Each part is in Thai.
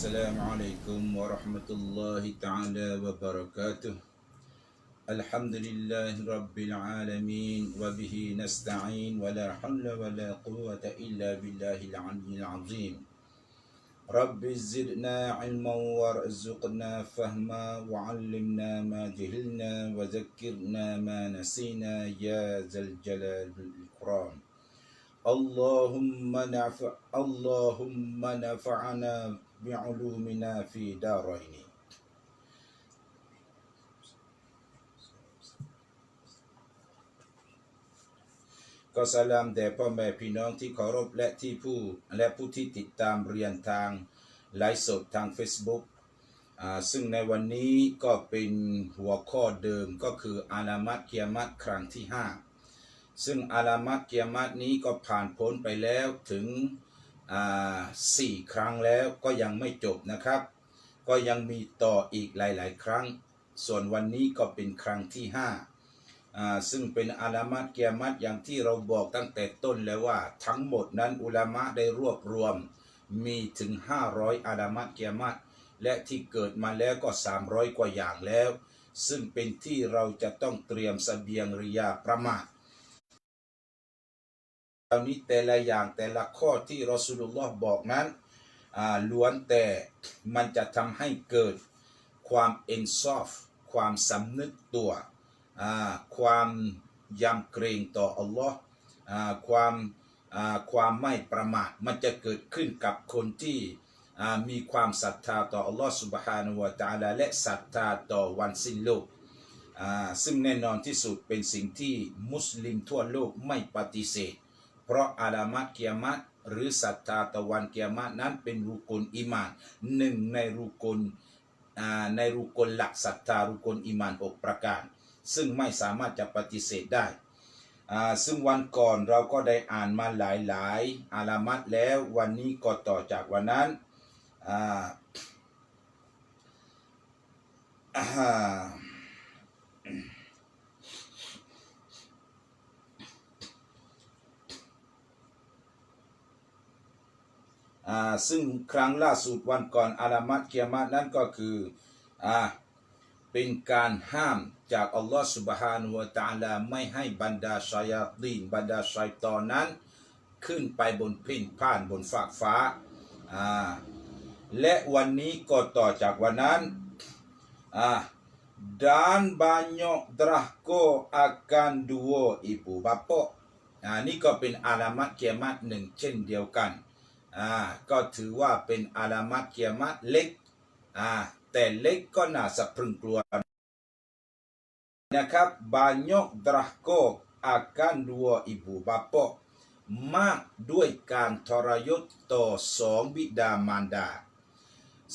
السلام عليكم ورحمة الله تعالى وبركاته الحمد لله رب العالمين وبه نستعين ولا حول ولا قوة إلا بالله العلي العظيم رب زدنا علما وارزقنا فهما وعلمنا ما جهلنا وذكرنا ما نسينا يا ذا الجلال والإكرام اللهم نفعنا بعلومنا في دارين ก็สลามแด่พ่อแม่พี่น้องที่เคารพและผู้ที่ติดตามเรียนทางไลฟ์สดทาง Facebook ซึ่งในวันนี้ก็เป็นหัวข้อเดิมก็คืออาลามัตกิยามัตครั้งที่5ซึ่งอาลามัตกิยามัตนี้ก็ผ่านพ้นไปแล้วถึง4 ครั้งแล้วก็ยังไม่จบนะครับก็ยังมีต่ออีกหลายๆครั้งส่วนวันนี้ก็เป็นครั้งที่5ซึ่งเป็นอาลามัตกิยามัตอย่างที่เราบอกตั้งแต่ต้นแล้วว่าทั้งหมดนั้นอุลามะได้รวบรวมมีถึง500อาลามัตกิยามัตและที่เกิดมาแล้วก็300 กว่าอย่างแล้วซึ่งเป็นที่เราจะต้องเตรียมเสบียงริยาประมาทตอนนี้แต่ละอย่างแต่ละข้อที่รอซูลุลลอฮ์บอกนั้นล้วนแต่มันจะทำให้เกิดความเอนซอฟความสำนึกตัวความยำเกรงต่ออัลลอฮ์ความไม่ประมาทมันจะเกิดขึ้นกับคนที่มีความศรัทธาต่ออัลลอฮ์ซุบฮานะฮูวะตะอาลาและศรัทธาต่อวันสิ้นโลกซึ่งแน่นอนที่สุดเป็นสิ่งที่มุสลิมทั่วโลกไม่ปฏิเสธเพราะอาลามัตกิยามัตหรือศรัทธาต่อวันกิยามัตนั้นเป็นรุกุลอีมานหนึ่งในรุกุลหลักศรัทธารุกุลอีมาน6 ประการซึ่งไม่สามารถจะปฏิเสธได้ซึ่งวันก่อนเราก็ได้อ่านมาหลายอาลามัตแล้ววันนี้ก็ต่อจากวันนั้นซึ่งครั้งล่าสุดวันก่อนอาลามัตกิยามัตนั้นก็คือเป็นการห้ามจากอัลลอฮฺซุบฮานะฮูวะตะอาลาไม่ให้บรรดาชัยาฏีนบรรดาชัยฏอนนั้นขึ้นไปบนพินผ่านบนฟากฟ้าและวันนี้ก็ต่อจากวันนั้นdan banyak derahko akan dua ibu bapa นี่ก็เป็นอาลามัตกิยามัตหนึ่งเช่นเดียวกันก็ถือว่าเป็นอาลามัตกิยามัตเล็กแต่เล็กก็น่าสะพรึงกลัวนะครับ banyak derahko akan dua ibu bapa มากด้วยการทรยศต่อ2 บิดามารดา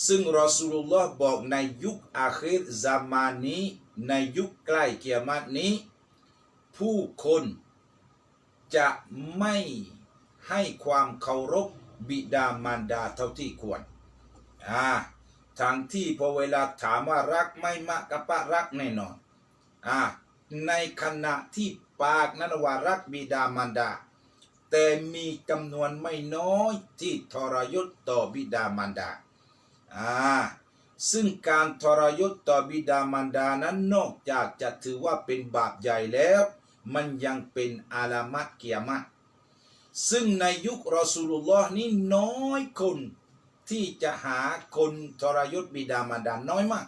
ซึ่งรอซูลุลลอฮ์บอกในยุคอาคิรซามานนี้ในยุคใกล้กิยามัตนี้ผู้คนจะไม่ให้ความเคารพบิดามารดาเท่าที่ควรทางที่พอเวลาถามว่ารักไม่มะกะปะรักแน่นอนในขณะที่ปากนั้นว่ารักบิดามารดาแต่มีจำนวนไม่น้อยที่ทรยศต่อบิดามารดาซึ่งการทรยศต่อบิดามารดานั้นนอกจากจะถือว่าเป็นบาปใหญ่แล้วมันยังเป็นอาลามัตกิยามัตซึ่งในยุครอซูลุลลอฮ์นี้น้อยคนที่จะหาคนทรยศบิดามารดาน้อยมาก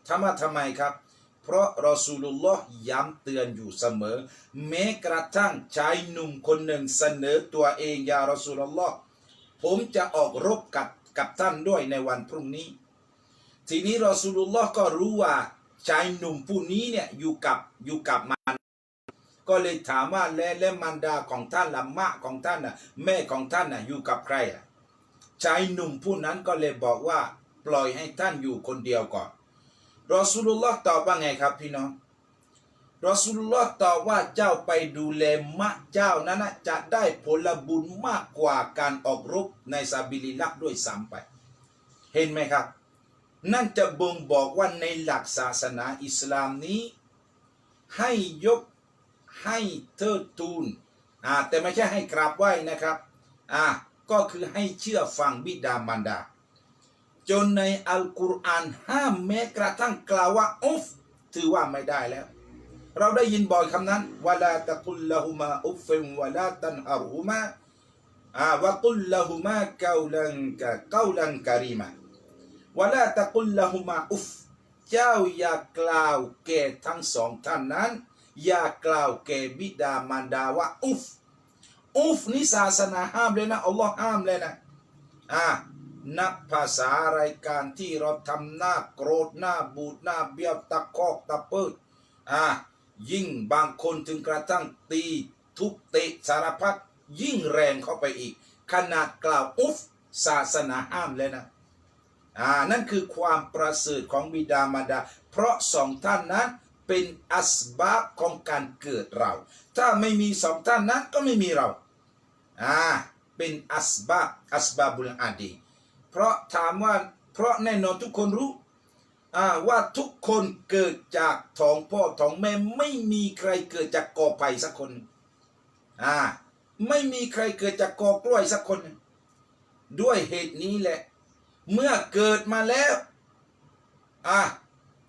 ทำไมครับเพราะรอซูลุลลอฮ์ย้ำเตือนอยู่เสมอแม้กระทั่งชายหนุ่มคนหนึ่งเสนอตัวเองยารอซูลุลลอฮ์ผมจะออกรบกับท่านด้วยในวันพรุ่งนี้ทีนี้รอซูลุลลอฮ์ก็รู้ว่าชายหนุ่มผู้นี้เนี่ยอยู่กับมันก็เลยถามว่าและมารดาของท่านละมะของท่านแม่ของท่านอยู่กับใครชายหนุ่มผู้นั้นก็เลยบอกว่าปล่อยให้ท่านอยู่คนเดียวก่อนรอซูลุลลอฮ์ตอบว่าไงครับพี่น้องรอซูลุลลอฮ์ตอบว่าเจ้าไปดูแลมะเจ้านั้นจะได้ผลบุญมากกว่าการออกรบในซาบิลิลลาห์ด้วยซ้ำไปเห็นไหมครับนั่นจะบ่งบอกว่าในหลักศาสนาอิสลามนี้ให้ยกให้เทิดทูนแต่ไม่ใช่ให้กราบไหว้นะครับก็คือให้เชื่อฟังบิดามารดา จนในอัลกุรอานห้ามแม้กระทั่งกล่าวว่าอุฟถือว่าไม่ได้แล้วเราได้ยินบ่อยคำนั้นวะลาตะกุลละหุมาอุฟฟินวะลาตันฮารุมาวะกุลละหุมาเกาลันกะรีมาวะลาตะกุลละหุมาอุฟเจ้าอย่ากล่าวแก่ทั้งสองท่านนั้นอย่ากล่าวแก่บิดามารดาว่าอุฟอุฟนี่ศาสนาห้ามเลยนะอัลลอฮ์ห้ามเลยนะนักภาษารายการที่เราทำหน้าโกรธหน้าบูดหน้าเบี้ยวตะคอกตะเพิดยิ่งบางคนถึงกระทั่งตีทุบเตะสารพัดยิ่งแรงเข้าไปอีกขนาดกล่าวอุฟศาสนาห้ามเลยนะนั่นคือความประเสริฐของบิดามารดาเพราะสองท่านนั้นเป็นอัสบาบของการเกิดเราถ้าไม่มีสองท่านนั้นก็ไม่มีเราเป็นอัสบาบุลอาดีเพราะถามว่าเพราะแน่นอนทุกคนรู้ว่าทุกคนเกิดจากท้องพ่อท้องแม่ไม่มีใครเกิดจากกอไผ่สักคนไม่มีใครเกิดจากกอกล้วยสักคนด้วยเหตุนี้แหละเมื่อเกิดมาแล้ว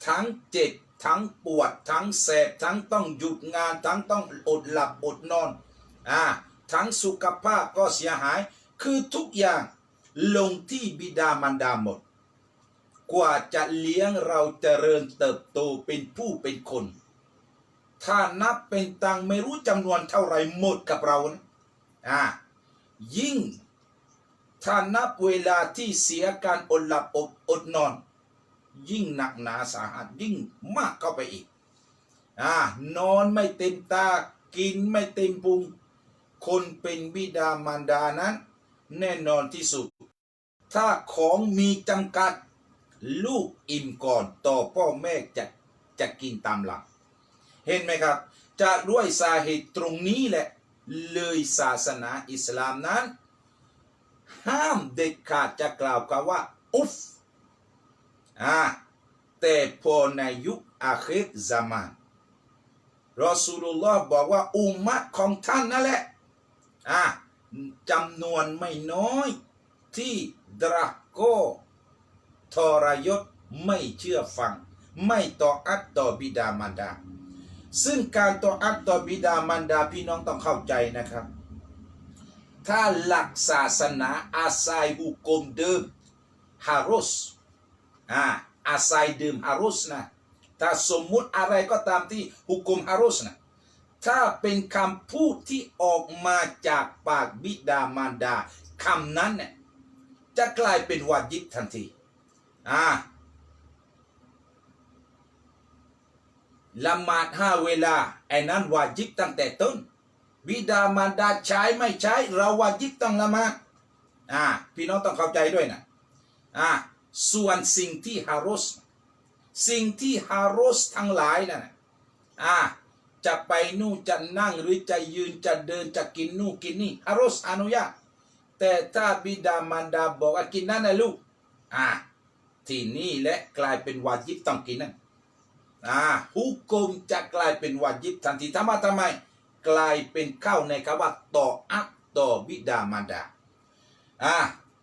ทั้งเจ็บทั้งปวดทั้งแสบทั้งต้องหยุดงานทั้งต้องอดหลับอดนอนทั้งสุขภาพก็เสียหายคือทุกอย่างลงที่บิดามารดาหมดกว่าจะเลี้ยงเราเจริญเติบโตเป็นผู้เป็นคนถ้านับเป็นตังไม่รู้จำนวนเท่าไหร่หมดกับเรานะยิ่งถ้านับเวลาที่เสียการอดหลับอดนอนยิ่งหนักหนาสาหัสยิ่งมากเข้าไปอีกนอนไม่เต็มตากินไม่เต็มพุงคนเป็นบิดามารดานั้นแน่นอนที่สุดถ้าของมีจำกัดลูกอิ่มก่อนต่อพ่อแม่จะกินตามหลังเห็นไหมครับจะด้วยสาเหตุตรงนี้แหละเลยศาสนาอิสลามนั้นห้ามเด็ดขาดจะกล่าวคำว่าอุฟแต่พอในยุคอาคิรซามานรอซูลุลลอฮ์บอกว่าอุมมะของท่านนั่นแหละจำนวนไม่น้อยที่ดราโกทรยศไม่เชื่อฟังไม่ต่ออัตต่อบิดามารดาซึ่งการต่ออัตต่อบิดามารดาพี่น้องต้องเข้าใจนะครับถ้าหลักศาสนาอาศัยหุกมเดิมฮารุสอาศัยเดิมฮารุสนะถ้าสมมุติอะไรก็ตามที่หุกมฮารุสนะถ้าเป็นคำพูดที่ออกมาจากปากบิดามารดาคำนั้นเนี่ยจะกลายเป็นวาญิบทันทีละหมาด5 เวลาไอ้นั้นวาญิบตั้งแต่ต้นบิดามารดาใช้ไม่ใช้เราวาญิบต้องละหมาดพี่น้องต้องเข้าใจด้วยนะส่วนสิ่งที่ฮารุสทั้งหลายนั่นจะไปนู่นจะนั่งหรือจะยืนจะเดินจะกินนู่นกินนี่ฮารุสอนุญาตแต่ถ้าบิดามารดาบอกว่ากินนั่นนะลูกที่นี่และกลายเป็นวาญิบต้องกินนั่นฮุกมจะกลายเป็นวาญิบทันทีทำไมกลายเป็นเข้าในคำว่าต่ออัตต่อบิดามารดา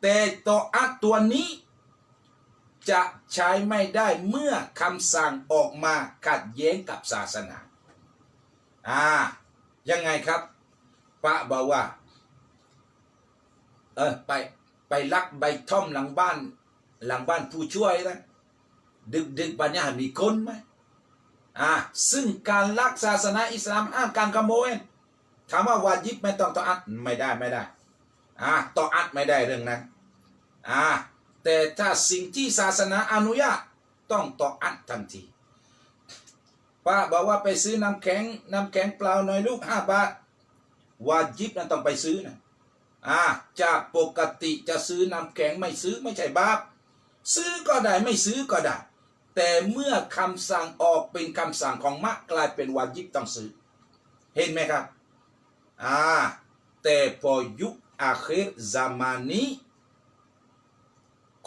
แต่ต่ออัตตัวนี้จะใช้ไม่ได้เมื่อคำสั่งออกมาขัดแย้งกับศาสนายังไงครับป้าบอกว่าไปลักใบท่อมหลังบ้านผู้ช่วยนะดึกปัญญามีคนไหมซึ่งการลักศาสนาอิสลามห้ามการขโมยถามว่าวาญิบไม่ต้องต่ออัดไม่ได้ต่ออัดไม่ได้เรื่องนั้นแต่ถ้าสิ่งที่ศาสนาอนุญาตต้องต่ออัดทันทีป้าบอกว่าไปซื้อน้ำแข็งเปล่าหน่อยลูก5 บาทวาญิบนั้นต้องไปซื้อนะจากปกติจะซื้อน้ำแข็งไม่ซื้อไม่ใช่บาปซื้อก็ได้ไม่ซื้อก็ได้แต่เมื่อคำสั่งออกเป็นคำสั่งของมะกลายเป็นวาญิบต้องซื้อเห็นไหมครับแต่พอยุคอาคิรซามานนี้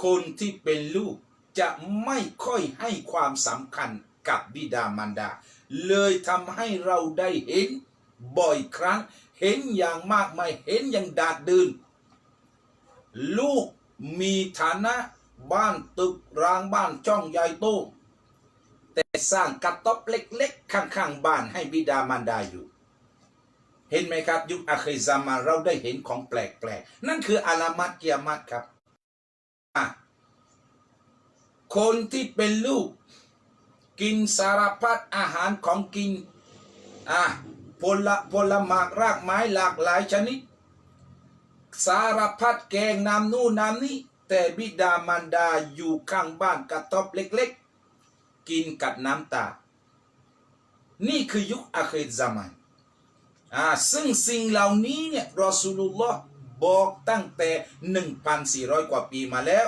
คนที่เป็นลูกจะไม่ค่อยให้ความสำคัญกับบิดามารดาเลยทำให้เราได้เห็นบ่อยครั้งเห็นอย่างมากมายเห็นอย่างดาดดื่นลูกมีฐานะ บ้านตึกรางบ้านช่องใหญ่โตแต่สร้างกระต๊อบเล็กๆข้างๆบ้านให้บิดามารดาอยู่เห็นไหมครับยุคอาคิรซามานเราได้เห็นของแปลกๆนั่นคืออาลามัตกิยามัตครับคนที่เป็นลูกกินสารพัดอาหารของกินผลไม้รากไม้หลากหลายชนิดสารพัดแกงน้ำนู่นน้ำนี้แต่บิดามารดาอยู่ข้างบ้านกระต๊อบเล็กๆกินกับน้ำตานี่คือยุคอาคิรซามานซึ่งสิ่งเหล่านี้เนี่ยรอซูลุลลอฮ์บอกตั้งแต่ 1,400 กว่าปีมาแล้ว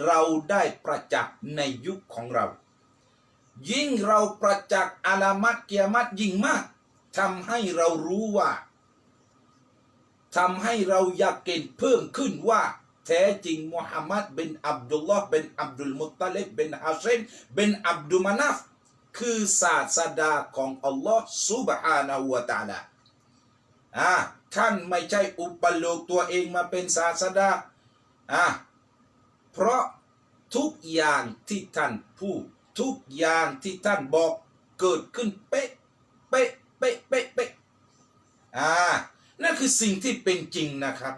เราได้ประจักษ์ในยุคของเรายิ่งเราประจักษ์อาลามัตกิยามัตยิ่งมากทำให้เรารู้ว่าทำให้เราอยากเก่งเพิ่มขึ้นว่าแท้จริงมุฮัมมัดบินอับดุลลอฮ์บินอับดุลมุตตะลิบบินฮาชิมบินอับดุมานัฟคือศาสดาของอัลลอฮ์ซุบฮานะฮูวะตะอาลาท่านไม่ใช่อุปโลกตัวเองมาเป็นศาสดาเพราะทุกอย่างที่ท่านพูดทุกอย่างที่ท่านบอกเกิดขึ้นเป๊ะเป๊ะเป๊ะเป๊ะเป๊ะนั่นคือสิ่งที่เป็นจริงนะครับ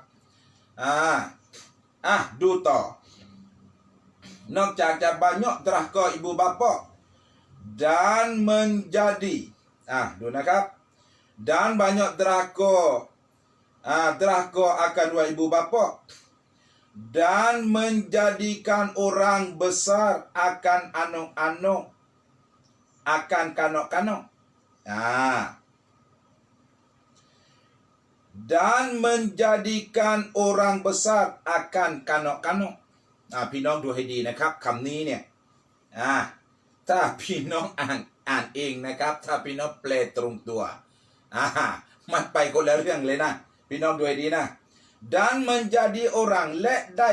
ดูต่อนอกจากจะbanyak derahka ibu bapa dan menjadiดูนะครับdan banyak derahka akan dua ibu bapa dan menjadikan orang besar akan anak-anak akan kanak-kanak dan menjadikan orang besar akan kanak-kanakพี่น้องดูให้ดีนะครับคำนี้เนี่ยถ้าพี่น้องอ่านเองนะครับถ้าพี่น้องแปลตรงตัวมันไปคนละเรื่องเลยนะพี่น้องดูให้ดีนะ dan menjadi orang และได้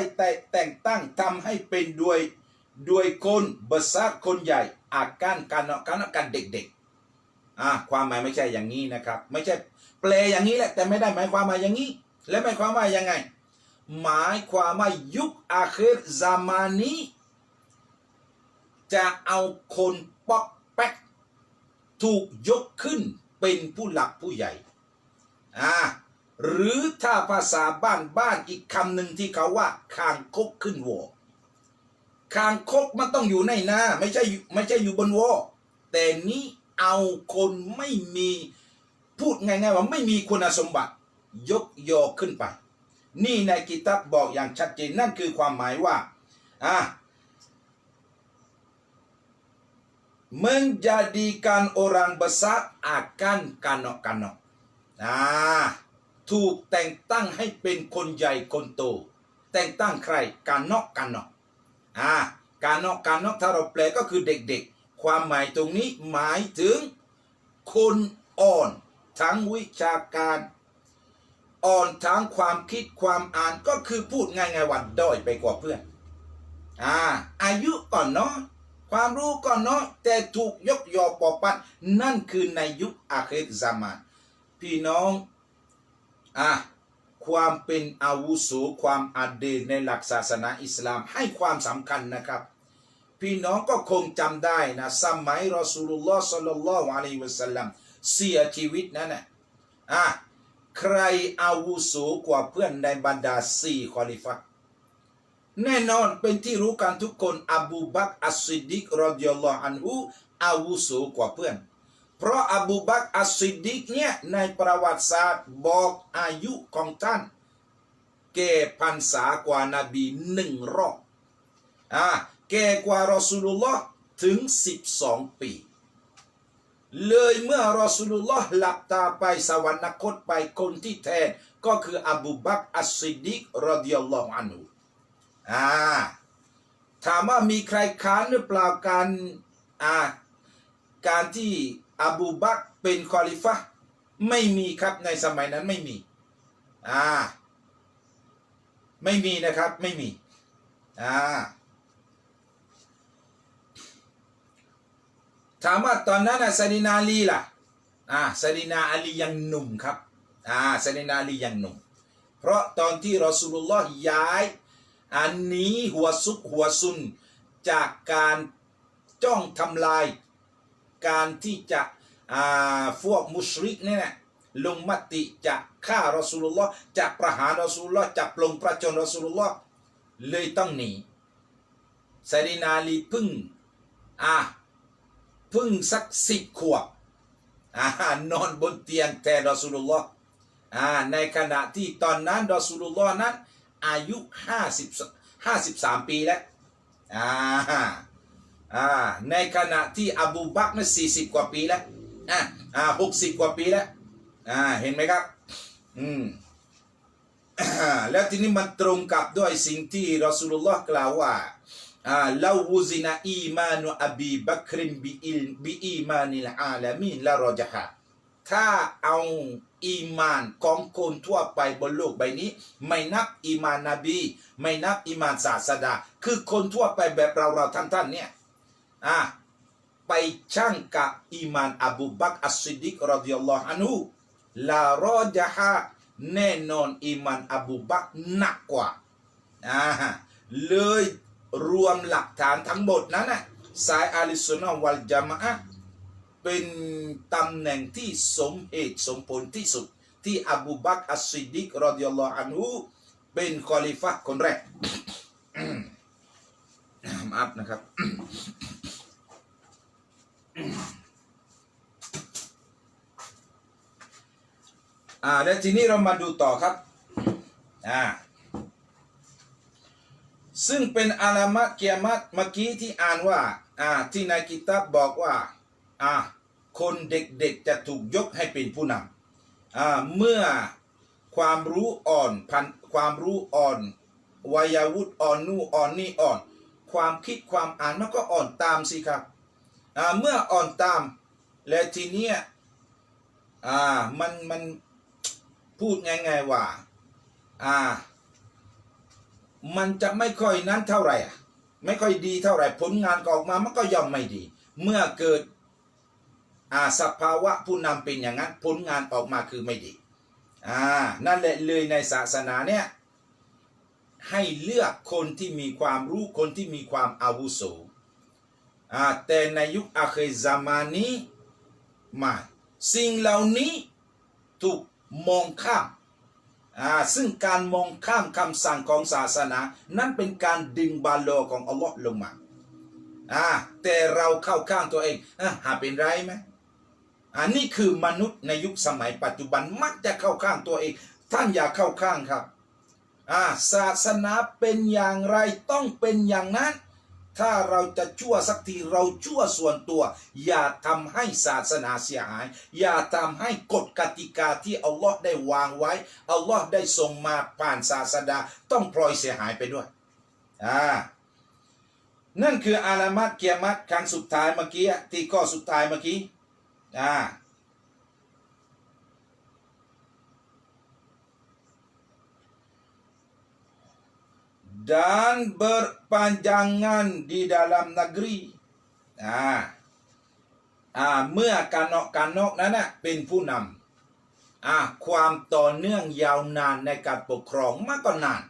แต่งตั้งทำให้เป็นด้วยคนbesarคนใหญ่akan kanak-kanak กันเด็กๆความหมายไม่ใช่อย่างนี้นะครับไม่ใช่แปลอย่างนี้แหละแต่ไม่ได้หมายความว่าอย่างนี้และหมายความว่ายังไงหมายความว่ายุคอาคิรซามานนี้จะเอาคนป๊อกแป๊กถูกยกขึ้นเป็นผู้หลักผู้ใหญ่หรือถ้าภาษาบ้านอีกคำหนึ่งที่เขาว่าคางคกขึ้นวอคางคกมันต้องอยู่ในนาไม่ใช่อยู่บนวอแต่นี้เอาคนไม่มีพูดง่ายๆว่าไม่มีคุณสมบัติยกยอขึ้นไปนี่ในกิตับบอกอย่างชัดเจนนั่นคือความหมายว่าmenjadikan orang besar akan kanak-kanakถูกแต่งตั้งให้เป็นคนใหญ่คนโตแต่งตั้งใครkanak-kanak kanak-kanakถ้าเราแปลก็คือเด็กๆความหมายตรงนี้หมายถึงคนอ่อนทั้งวิชาการอ่อนทั้งความคิดความอ่านก็คือพูดง่ายๆว่าด้อยไปกว่าเพื่อนอายุก่อนน้อยความรู้ก่อนน้อยแต่ถูกยกยอปอปัดนั่นคือในยุคอาคิรซามานพี่น้องความเป็นอาวุโสความอัดเดนในหลักศาสนาอิสลามให้ความสำคัญนะครับพี่น้องก็คงจำได้นะสมัยรอซูลุลลอฮ์ศ็อลลัลลอฮุอะลัยฮิวะซัลลัมเสียชีวิตนั้นใครอาวุโสกว่าเพื่อนในบรรดา4คอลิฟะห์แน่นอนเป็นที่รู้กันทุกคนอบูบักรอัสซิดดีกรอฎิยัลลอฮุอันฮุอาวุโสกว่าเพื่อนเพราะอบูบักรอัสซิดดีกเนี่ยในประวัติศาสตร์บอกอายุของท่านแก่พรรษากว่านบี1 รอบแก่กว่ารอซูลุลลอฮ์ถึง12 ปีเลยเมื่อรอซูลุลลอฮ์หลับตาไปสวรรคตไปคนที่แทนก็คืออบูบักรอัสซิดดีกรอฎิยัลลอฮุอันฮุถามว่ามีใครค้านหรือเปล่าการที่อบูบักรเป็นคอลิฟะห์ไม่มีครับในสมัยนั้นไม่มีนะครับไม่มีถามว่าตอนนั้นซะดีนาอาลีล่ะซะดีนาอาลียังหนุ่มครับซะดีนาอาลียังหนุ่มเพราะตอนที่รอซูลุลลอฮ์ย้าย อันนี้หัวซุกหัวซุนจากการจ้องทำลายการที่จะพวกมุชริกเนี่ยลงมติจะฆ่ารอซูลุลลอฮ์จะประหารรอซูลุลลอฮ์จะปลงประชนรอซูลุลลอฮ์เลยต้องหนีไซดีนาอาลีพึ่งสัก10 ขวบนอนบนเตียงแทนรอซูลุลลอฮ์ในขณะที่ตอนนั้นรอซูลุลลอฮ์นั้นอายุ53 ปีแล้วในขณะที่อบูบักรนั้น40 กว่าปีแล้ว60 กว่าปีแล้วเห็นไหมครับแล้วทีนี้มันตรงกับด้วยสิ่งที่รอซูลุลลอฮ์กล่าวว่าลาวูซินาอีมานุอบีบักรินบิอีมานิลอาลามีนละรอจะฮะถ้าเอาอีมานของคนทั่วไปบนโลกใบนี้ไม่นับอีมานนบีไม่นับอีมานศาสดาคือคนทั่วไปแบบเราท่านเนี่ยไปชั่งกับอีมานอบูบักรอัสซิดดิกรอฎิยัลลอฮุอันฮุลารอจะฮะแน่นอนอีมานอบูบักรหนักกว่าเลยรวมหลักฐานทั้งหมดนั้นสายอาลิสุนนะฮ์วัลญะมาอะห์เป็นตำแหน่งที่สมเหตุสมผลที่สุดที่อบูบักรอัสซิดดิกรอฎิยัลลอฮุอันฮุเป็นคอลิฟะห์คนแรกมาอัพนะครับแล้วทีนี้เรามาดูต่อครับซึ่งเป็นอาลามะกิยามะฮ์เมื่อกี้ที่อ่านว่าที่ในกิตาบบอกว่าคนเด็กๆจะถูกยกให้เป็นผู้นำเมื่อความรู้อ่อนวัยวุฒิอ่อนนู่อ่อนนี่อ่อนความคิดความอ่านมันก็อ่อนตามสิครับเมื่ออ่อนตามและทีเนี้ยมันพูดง่ายๆว่ามันจะไม่ค่อยนั้นเท่าไหร่ไม่ค่อยดีเท่าไหร่ผลงานออกมามันก็ย่อมไม่ดีเมื่อเกิดสภาวะผู้นำเป็นอย่างนั้นผลงานออกมาคือไม่ดีนั่นแหละเลยในศาสนาเนี่ยให้เลือกคนที่มีความรู้คนที่มีความอาวุโสแต่ในยุคอาคิรซามานี้มาสิ่งเหล่านี้ถูกมองข้ามซึ่งการมองข้ามคำสั่งของศาสนานั้นเป็นการดึงบาโลของอัลลอฮ์ลงมาแต่เราเข้าข้างตัวเองหาเป็นไรไหมนี่คือมนุษย์ในยุคสมัยปัจจุบันมักจะเข้าข้างตัวเองท่านอย่าเข้าข้างครับศาสนาเป็นอย่างไรต้องเป็นอย่างนั้นถ้าเราจะชั่วสักทีเราชั่วส่วนตัวอย่าทำให้ศาสนาเสียหายอย่าทำให้กฎกติกาที่อัลลอฮ์ได้วางไว้อัลลอฮ์ได้ส่งมาผ่านศาสดาต้องพลอยเสียหายไปด้วยนั่นคืออาลามะกิยามะฮ์ครั้งสุดท้ายเมื่อกี้ที่ข้อสุดท้ายเมื่อกี้dan berpanjangan di dalam negeri เมื่อการนอกนั้นเป็นผู้นำความต่อเนื่องยาวนานในการปกครองมากกว่านาน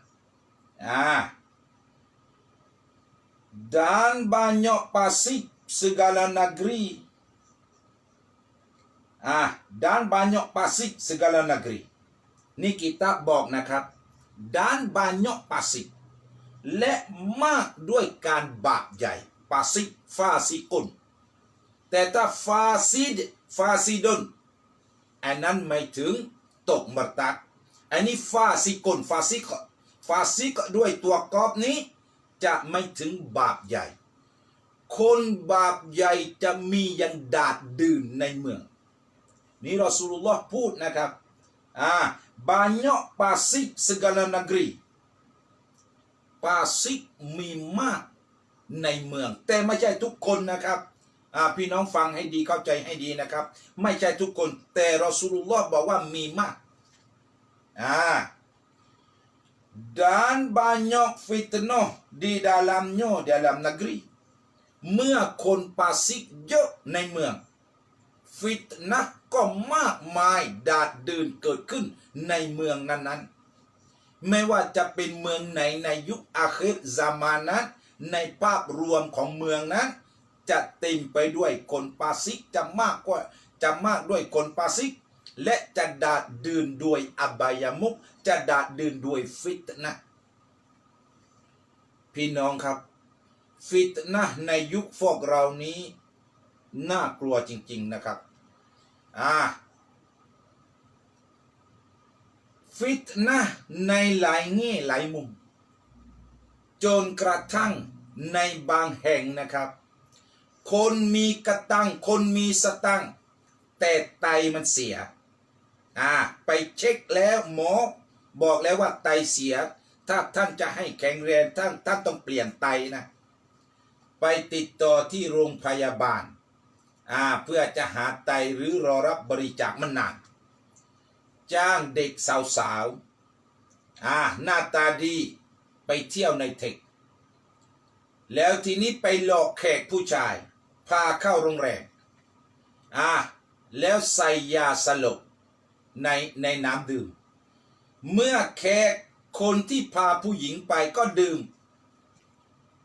dan banyak pasif segala negeri dan banyak pasif segala negeri นี่กิตาบบอกนะครับ dan banyak pasif และมากด้วยการบาปใหญ่ปาซิกฟาซิกุนแต่ถ้าฟาซิดนอันนั้นไม่ถึงตกมรตัดอันนี้ฟาซิกุนฟาซิกด้วยตัวกอบนี้จะไม่ถึงบาปใหญ่คนบาปใหญ่จะมีอย่างดาดดื่นในเมืองนี่รอซูลุลลอฮ์พูดนะครับbanyak pasik segala negeri pasik มีมากในเมืองแต่ไม่ใช่ทุกคนนะครับพี่น้องฟังให้ดีเข้าใจให้ดีนะครับไม่ใช่ทุกคนแต่รอซูลุลลอฮ์บอกว่ามีมาก dan banyak fitnah di dalamnya dalam negeri เมื่อคนปาซิกเยอะในเมืองฟิตนะห์ก็มากมายดาดดื่นเกิดขึ้นในเมืองนั้น ไม่ว่าจะเป็นเมืองไหนในยุคอาคิรซามานั้นในภาพรวมของเมืองนั้นจะเต็มไปด้วยคนปาซิกจะมากด้วยคนปาซิกและจะดาดดื่นด้วยอบายมุขจะดาดดื่นด้วยฟิตนะห์พี่น้องครับฟิตนะห์ในยุคพวกเรานี้น่ากลัวจริงๆนะครับฟิตนะห์ในหลายแง่หลายมุมจนกระทั่งในบางแห่งนะครับคนมีกระตังคนมีสตังแต่ไตมันเสียไปเช็คแล้วหมอบอกแล้วว่าไตเสียถ้าท่านจะให้แข็งแรงท่านต้องเปลี่ยนไตนะไปติดต่อที่โรงพยาบาลเพื่อจะหาไตหรือรอรับบริจาคมันนานจ้างเด็กสาวหน้าตาดีไปเที่ยวในเทคแล้วทีนี้ไปหลอกแขกผู้ชายพาเข้าโรงแรมแล้วใส่ยาสลบในน้ำดื่มเมื่อแขกคนที่พาผู้หญิงไปก็ดื่ม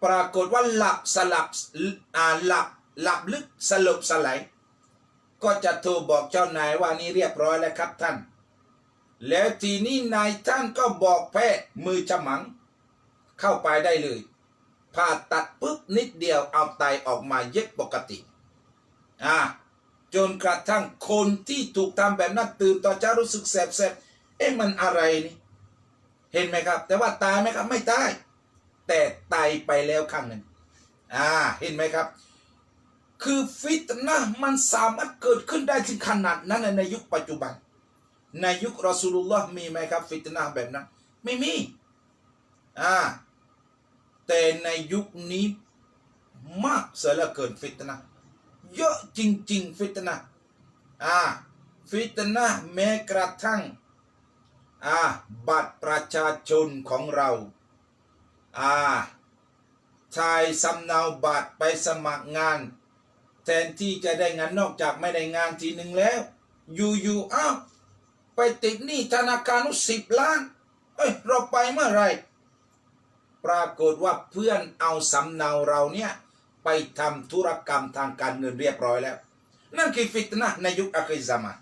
ปรากฏว่าหลับลึกสลบสลายก็จะโทรบอกเจ้านายว่านี่เรียบร้อยแล้วครับท่านแล้วทีนี้นายท่านก็บอกแพทย์มือฉมังเข้าไปได้เลยผ่าตัดปุ๊บนิดเดียวเอาไตออกมาเย็บปกติจนกระทั่งคนที่ถูกทำแบบนั้นตื่นต่อเช้ารู้สึกแสบมันอะไรนี่เห็นไหมครับแต่ว่าตายไหมครับไม่ตายแต่ตายไปแล้วครั้งหนึ่งเห็นไหมครับคือฟิตนะห์มันสามารถเกิดขึ้นได้ถึงขนาดนั้นในยุคปัจจุบันในยุครอซูลุลลอฮ์มีไหมครับฟิตนะห์แบบนั้นไม่มีแต่ในยุคนี้มากเสียเหลือเกินฟิตนะห์เยอะจริงๆฟิตนะห์ฟิตนะห์แม้กระทั่งบัตรประชาชนของเราถ่ายสำเนาบัตรไปสมัครงานแทนที่จะได้งานนอกจากไม่ได้งานทีหนึ่งแล้วอยู่ไปติดหนี้ธนาคาร10 ล้านเราไปเมื่อไรปรากฏว่าเพื่อนเอาสำเนาเราเนี่ยไปทำธุรกรรมทางการเงินเรียบร้อยแล้วนั่นคือฟิตนะห์ในยุคอาคิรซามาน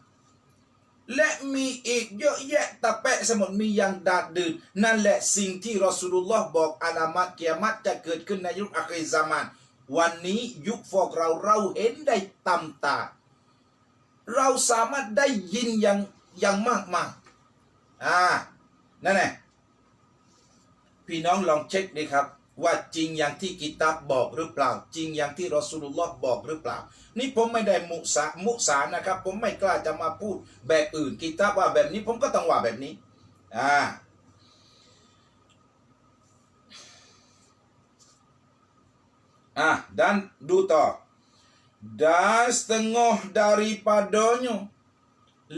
และมีอีกเยอะแยะตะแปะสมุดมีอย่างดาดดื่นนั่นแหละสิ่งที่รอซูลุลลอฮ์บอกอาลามัตกิยามะฮ์จะเกิดขึ้นในยุคอาคิรซามานวันนี้ยุคพวกเราเห็นได้ตำตาเราสามารถได้ยินอย่างมากนั่นแหละพี่น้องลองเช็คดีครับว่าจริงอย่างที่กิตาบบอกหรือเปล่าจริงอย่างที่รอซูลุลลอฮ์บอกหรือเปล่านี่ผมไม่ได้มุสานะครับผมไม่กล้าจะมาพูดแบบอื่นกิตาบว่าแบบนี้ผมก็ต้องว่าแบบนี้dan duta dan setengah daripadanya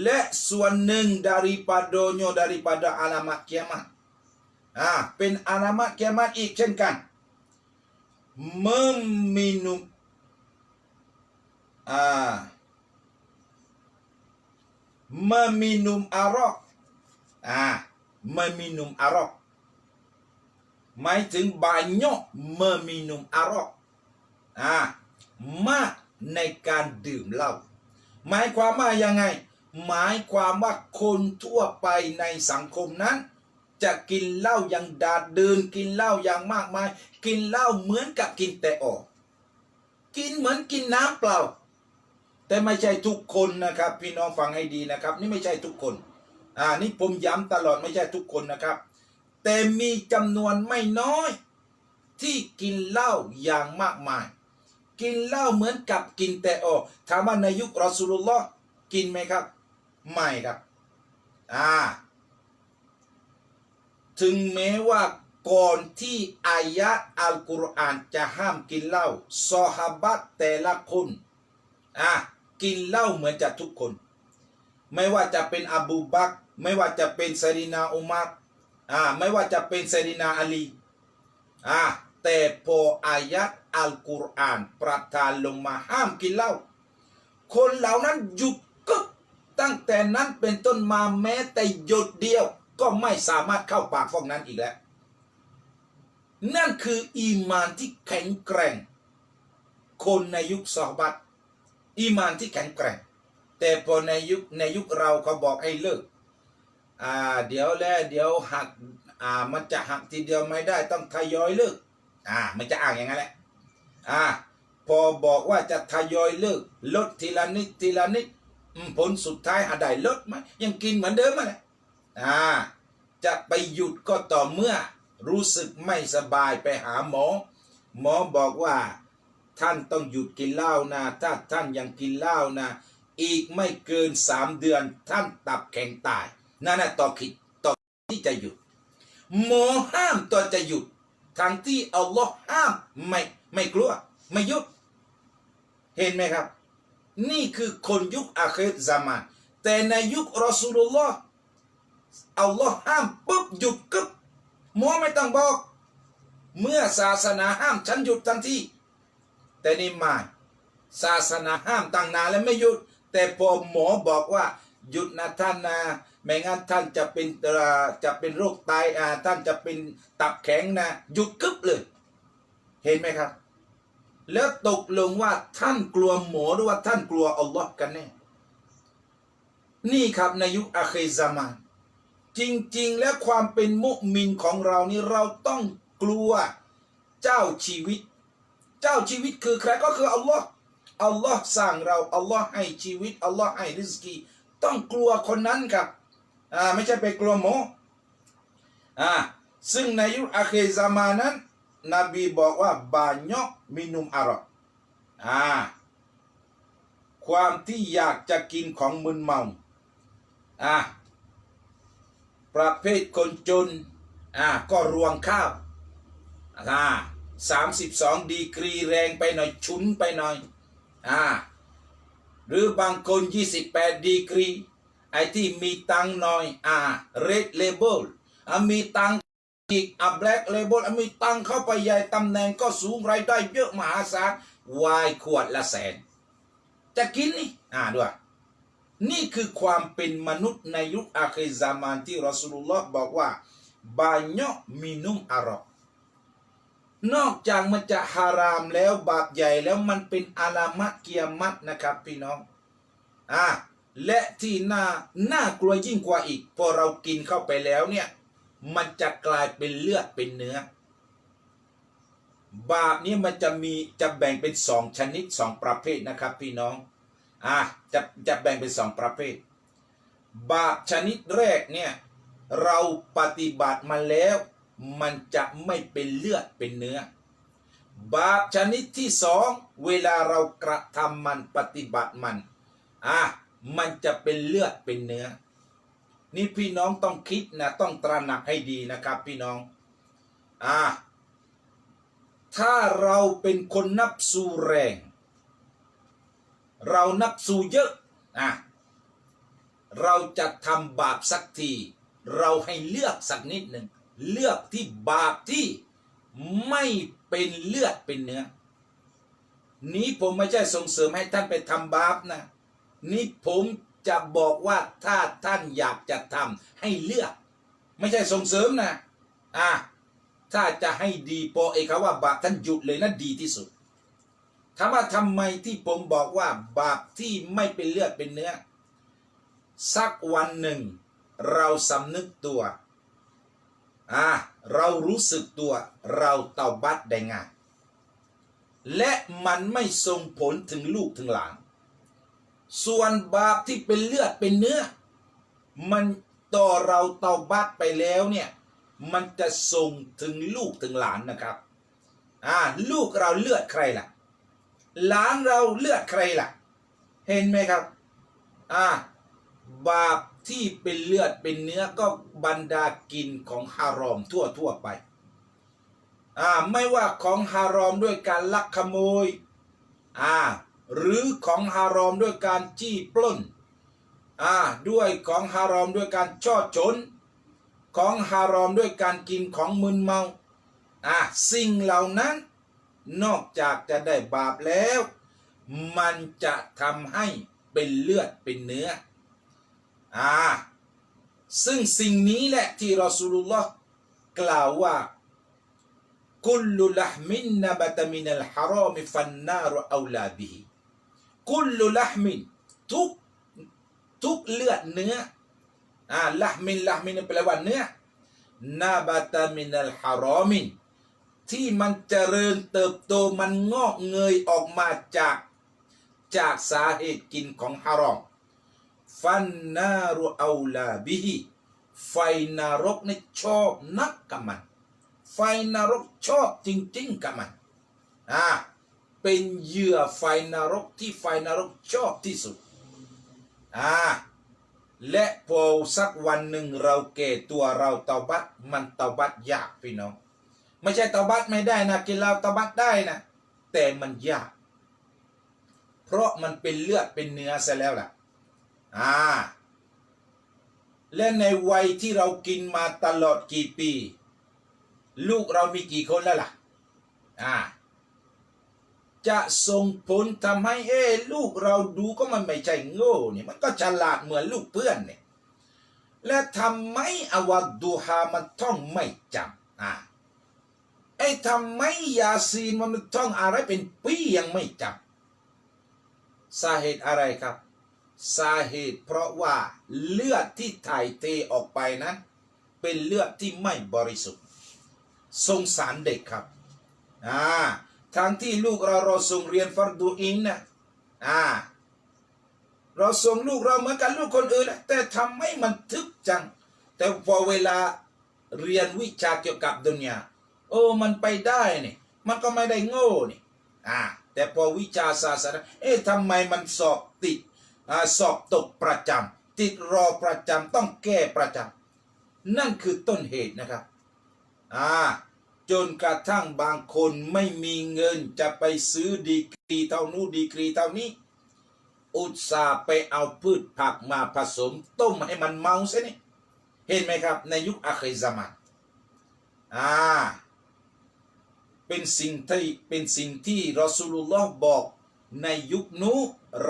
และส่วนหนึ่งdaripada alamat kiamatเป็นอาลามัตกิยามะฮ์อีกเช่นกันmeminum arak meminum arak หมายถึงbanyak meminum arakมากในการดื่มเหล้าหมายความว่ายังไงหมายความว่าคนทั่วไปในสังคมนั้นจะกินเหล้าอย่างดาดดื่นกินเหล้าอย่างมากมายกินเหล้าเหมือนกับกินแต่ออกกินเหมือนกินน้ำเปล่าแต่ไม่ใช่ทุกคนนะครับพี่น้องฟังให้ดีนะครับนี่ไม่ใช่ทุกคนนี่ผมย้ำตลอดไม่ใช่ทุกคนนะครับแต่มีจำนวนไม่น้อยที่กินเหล้าอย่างมากมายกินเหล้าเหมือนกับกินแต่ออกถามว่าในยุครอซูลุลลอฮ์กินไหมครับไม่ครับถึงแม้ว่าก่อนที่อายะห์อัลกุรอานจะห้ามกินเหล้าซอฮาบะห์แต่ละคนกินเหล้าเหมือนจะทุกคนไม่ว่าจะเป็นอบูบักรไม่ว่าจะเป็นไซดีนาอุมัรไม่ว่าจะเป็นไซดีนาอาลีแต่พออายะห์อัลกุรอานประทานลงมาห้ามกินเหล้าคนเหล่านั้นหยุดกึกตั้งแต่นั้นเป็นต้นมาแม้แต่หยดเดียว ก็ไม่สามารถเข้าปากพวกนั้นอีกแล้วนั่นคืออีมานที่แข็งแกร่งคนในยุคซอฮาบะห์อีมานที่แข็งแกร่งแต่พอในยุคเราเขาบอกให้เลิกเดี๋ยวหักมันจะหักทีเดียวไม่ได้ต้องทยอยเลิกมันจะอ้างอย่างนั้นแหละพอบอกว่าจะทยอยเลิกลดทีละนิดทีละนิดผลสุดท้ายได้ลดไหมยังกินเหมือนเดิมมาแหละจะไปหยุดก็ต่อเมื่อรู้สึกไม่สบายไปหาหมอหมอบอกว่าท่านต้องหยุดกินเหล้านะถ้าท่านยังกินเหล้านะอีกไม่เกิน3 เดือนท่านตับแข็งตายนั่นต่อคิดต่อที่จะหยุดหมอห้ามต่อจะหยุดทั้งที่อัลลอฮ์ห้ามไม่กลัวไม่หยุดเห็นไหมครับนี่คือคนยุคอาคิรซามานแต่ในยุครอซูลุลลอฮ์อัลลอฮ์ห้ามปุ๊บหยุดกึบหมอไม่ต้องบอกเมื่อศาสนาห้ามฉันหยุดทันทีแต่นี่มาศาสนาห้ามตั้งนานแล้วไม่หยุดแต่พอหมอบอกว่าหยุดนะท่านนะไม่งั้นท่านจะเป็นโรคไตท่านจะเป็นตับแข็งนะหยุดกึบเลยเห็นไหมครับแล้วตกลงว่าท่านกลัวหมอหรือว่าท่านกลัวอัลลอฮ์กันแน่นี่ครับในยุคอาคิรซามานจริงๆแล้วความเป็นมุมินของเรานี่เราต้องกลัวเจ้าชีวิตคือใครก็คืออัลลอฮ์สร้างเราอัลลอฮ์ให้ชีวิตอัลลอฮ์ให้ริสกีต้องกลัวคนนั้นครับไม่ใช่ไปกลัวหมอซึ่งในยุคอาคิรซามานนั้นนบีบอกว่าบานยกมินุมอารอความที่อยากจะกินของมึนเมาประเภทคนจนก็รวงข้าว32 ดีกรีแรงไปหน่อยชุนไปหน่อยหรือบางคน28 ดีกรีไอ้ที่มีตังหน่อยเรดเลเบลมีตังอีกแบล็กเลเบลมีตังเข้าไปใหญ่ตำแหน่งก็สูงรายได้เยอะมหาศาลวายขวดละ100,000จะกินนี่ด้วยนี่คือความเป็นมนุษย์ในยุคอาคิรซามานที่รอซูลุลลอฮ์บอกว่าบานยมินุมอารอนอกจากมันจะฮารามแล้วบาปใหญ่แล้วมันเป็นอาลามะเกียรตินะครับพี่น้องและที่น่ากลัวยิ่งกว่าอีกพอเรากินเข้าไปแล้วเนี่ยมันจะกลายเป็นเลือดเป็นเนื้อบาปนี้มันจะแบ่งเป็น2 ชนิด2 ประเภทนะครับพี่น้องจะแบ่งเป็น2 ประเภทบาปชนิดแรกเนี่ยเราปฏิบัติมาแล้วมันจะไม่เป็นเลือดเป็นเนื้อบาปชนิดที่2เวลาเรากระทำมันปฏิบัติมันจะเป็นเลือดเป็นเนื้อนี่พี่น้องต้องคิดนะต้องตระหนักให้ดีนะครับพี่น้องถ้าเราเป็นคนนับสูแรงเรานับสูเยอะเราจะทำบาปสักทีเราให้เลือกสักนิดหนึ่งเลือกที่บาปที่ไม่เป็นเลือดเป็นเนื้อนี้ผมไม่ใช่ส่งเสริมให้ท่านไปทำบาปนะนี่ผมจะบอกว่าถ้าท่านอยากจะทำให้เลือกไม่ใช่ส่งเสริมนะถ้าจะให้ดีพอว่าบาปท่านหยุดเลยนะดีที่สุดถามว่าทำไมที่ผมบอกว่าบาปที่ไม่เป็นเลือดเป็นเนื้อสักวันหนึ่งเราสำนึกตัวเรารู้สึกตัวเราเตาบัตได้ง่ายและมันไม่ส่งผลถึงลูกถึงหลานส่วนบาปที่เป็นเลือดเป็นเนื้อมันต่อเราเตาบัตไปแล้วเนี่ยมันจะส่งถึงลูกถึงหลานนะครับลูกเราเลือดใครล่ะหลานเราเลือดใครล่ะเห็นไหมครับบาปที่เป็นเลือดเป็นเนื้อก็บรรดากินของฮารอมทั่วไปไม่ว่าของฮารอมด้วยการลักขโมยหรือของฮารอมด้วยการจี้ปล้นด้วยของฮารอมด้วยการช่อฉนของฮารอมด้วยการกินของมึนเมาสิ่งเหล่านั้นนอกจากจะได้บาปแล้วมันจะทำให้เป็นเลือดเป็นเนื้อ ซึ่งสิ่งนี้แหละที่รอซูลุลลอฮ์กล่าวว่ากุลลุละห์มินนบะตะมินัลฮารอมฟันนารุเอาลาบิฮิกุลลุละห์มินทุกเลือดเนื้อละห์มินแปลว่าเนื้อนาบะตะมินัลฮารอมินที่มันเจริญเติบโตมันงอกเงยออกมาจากสาเหตุกินของฮารอมฟันนารุเอาลาบิฮิไฟนรกนี่ชอบนักกับมันไฟนรกชอบจริงๆกับมันเป็นเหยื่อไฟนรกที่ไฟนรกชอบที่สุดและพอสักวันหนึ่งเราแก่ตัวเราเตาบัตมันเตาบัตยากพี่น้องไม่ใช่เตาบัตไม่ได้นะกินเหล้าเตาบัตได้นะแต่มันยากเพราะมันเป็นเลือดเป็นเนื้อซะแล้วล่ะและในวัยที่เรากินมาตลอดกี่ปีลูกเรามีกี่คนแล้วล่ะจะส่งผลทำให้ลูกเราดูก็มันไม่ใช่โง่เนี่ยมันก็ฉลาดเหมือนลูกเพื่อนเนี่ยและทำไมอวัดดูฮามันท่องไม่จำทำไมยาซีนมันท่องอะไรเป็นปียังไม่จำสาเหตุอะไรครับสาเหตุเพราะว่าเลือดที่ถ่ายเทออกไปนั้นเป็นเลือดที่ไม่บริสุทธิ์สงสารเด็กครับทั้งที่ลูกเราส่งเรียนฟัรดูอินนะเราส่งลูกเราเหมือนกันลูกคนอื่นแต่ทำให้มันทึบจังแต่พอเวลาเรียนวิชาเกี่ยวกับดุนยามันไปได้นี่มันก็ไม่ได้โง่นี่แต่พอวิชาศาสนาทำไมมันสอบติดสอบตกประจำติดรอประจำต้องแก้ประจำนั่นคือต้นเหตุนะครับจนกระทั่งบางคนไม่มีเงินจะไปซื้อดีกรีเท่านู้ดีกรีเท่านี้อุตส่าห์ไปเอาพืชผักมาผสมต้มให้มันเมาซะนี่เห็นไหมครับในยุคอาคิรซะมานเป็นสิ่งที่รอซูลุลลอฮ์บอกในยุคนู้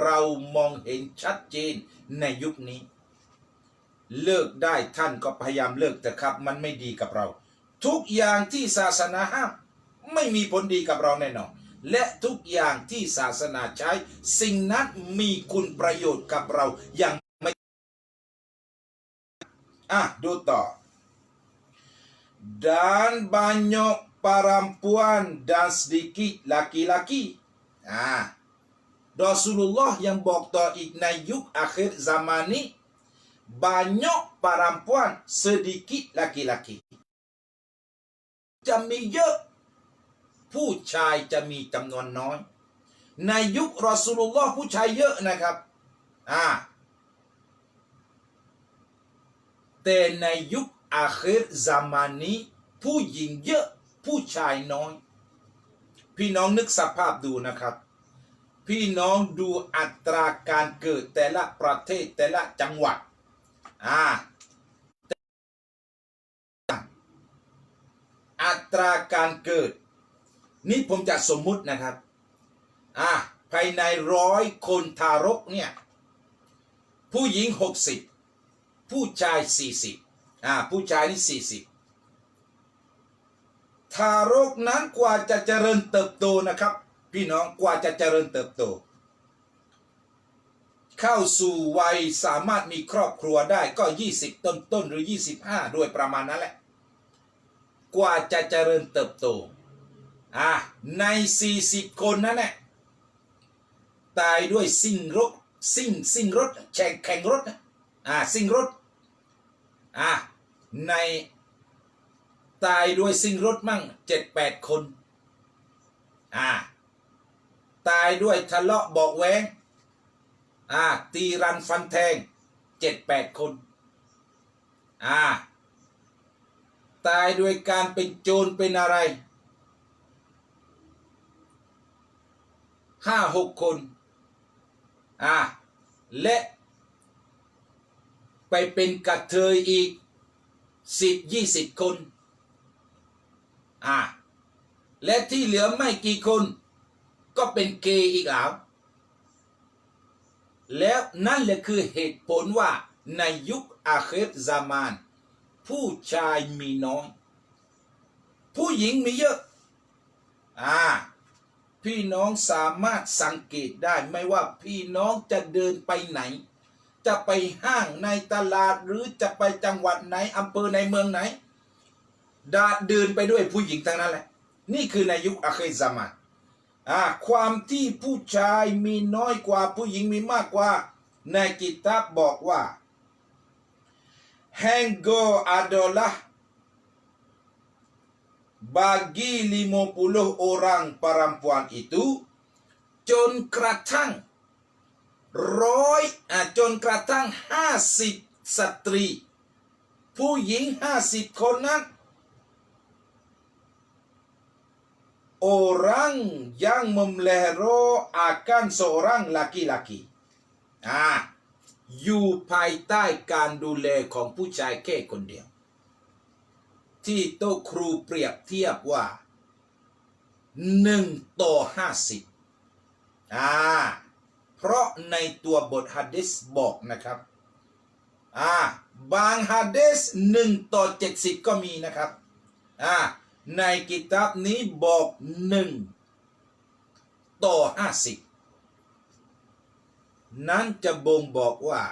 เรามองเห็นชัดเจนในยุคนี้เลิกได้ท่านก็พยายามเลิกแต่ครับมันไม่ดีกับเราทุกอย่างที่ศาสนาห้ามไม่มีผลดีกับเราแน่นอนและทุกอย่างที่ศาสนาใช้สิ่งนั้นมีคุณประโยชน์กับเราอย่างไม่ดูต่อ dan banyak perempuan dan sedikit laki-laki Rasulullah yang บอกต่ออีกในยุคอาคิรซามานี้ banyak perempuan sedikit laki-laki จะมีเยอะผู้ชายจะมีจำนวนน้อยในยุครอซูลุลลอฮ์ผู้ชายเยอะนะครับแต่ในยุคอาคิรซามานี้ผู้หญิงเยอะผู้ชายน้อยพี่น้องนึกสภาพดูนะครับพี่น้องดูอัตราการเกิดแต่ละประเทศแต่ละจังหวัดอัตราการเกิดนี่ผมจะสมมุตินะครับภายใน100 คนทารกเนี่ยผู้หญิง60ผู้ชาย40ผู้ชายนี่40ทารกนั้นกว่าจะเจริญเติบโตนะครับพี่น้องกว่าจะเจริญเติบโตเข้าสู่วัยสามารถมีครอบครัวได้ก็20ต้นหรือ25ด้วยประมาณนั้นแหละกว่าจะเจริญเติบโตใน40 คนนั้นแหละตายด้วยซิ่งรถแข่งรถซิ่งรถในตายด้วยซิ่งรถมั่ง7-8 คนตายด้วยทะเลาะเบาะแว้งตีรันฟันแทง7-8 คนตายด้วยการเป็นโจรเป็นอะไร5-6 คนและไปเป็นกระเทยอีก10-20 คนและที่เหลือไม่กี่คนก็เป็นเกย์อีกแล้วนั่นแหละคือเหตุผลว่า ในยุคอาคิรซามานผู้ชายมีน้อยผู้หญิงมีเยอะพี่น้องสามารถสังเกตได้ไม่ว่าพี่น้องจะเดินไปไหนจะไปห้างในตลาดหรือจะไปจังหวัดไหนอำเภอในเมืองไหนเดินไปด้วยผู้หญิงทั้งนั้นแหละนี่คือในยุคอาคิรซามานความที่ผู้ชายมีน้อยกว่าผู้หญิงมีมากกว่าในกิตาบบอกว่าHingga adalah bagi 50 orang perempuan itu จนกระทั่งจนกระทั่ง50 สตรีผู้หญิง50 คนนั้นorang yang memelihara akan seorang laki-laki อยู่ภายใต้การดูแลของผู้ชายแค่คนเดียวที่โต๊ะครูเปรียบเทียบว่า1:50เพราะในตัวบทหะดีษบอกนะครับบางหะดีษ1:70ก็มีนะครับในกิตาบนี้บอก1:50นั้นจะบ่งบอกว่า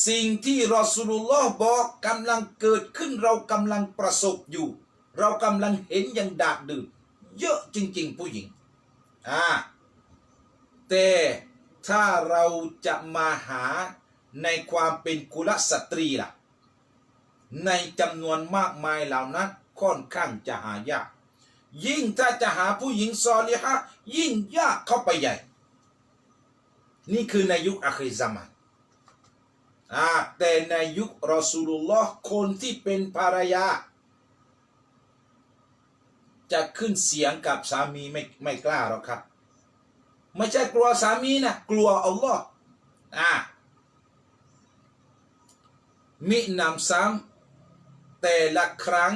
สิ่งที่รอซูลุลลอฮ์บอกกำลังเกิดขึ้นเรากำลังประสบอยู่เรากำลังเห็นอย่างดาดดื่นเยอะจริงๆผู้หญิงแต่ถ้าเราจะมาหาในความเป็นกุลสตรีล่ะในจำนวนมากมายเหล่านั้นค่อนข้างจะหายากยิ่งถ้าจะหาผู้หญิงซอลิฮะห์ยิ่งยากเข้าไปใหญ่นี่คือในยุคอาคิรซามานแต่ในยุครอซูลุลลอฮ์คนที่เป็นภรรยาจะขึ้นเสียงกับสามีไม่กล้าหรอกครับไม่ใช่กลัวสามีนะกลัวอัลลอฮ์มินำซ้ำแต่ละครั้ง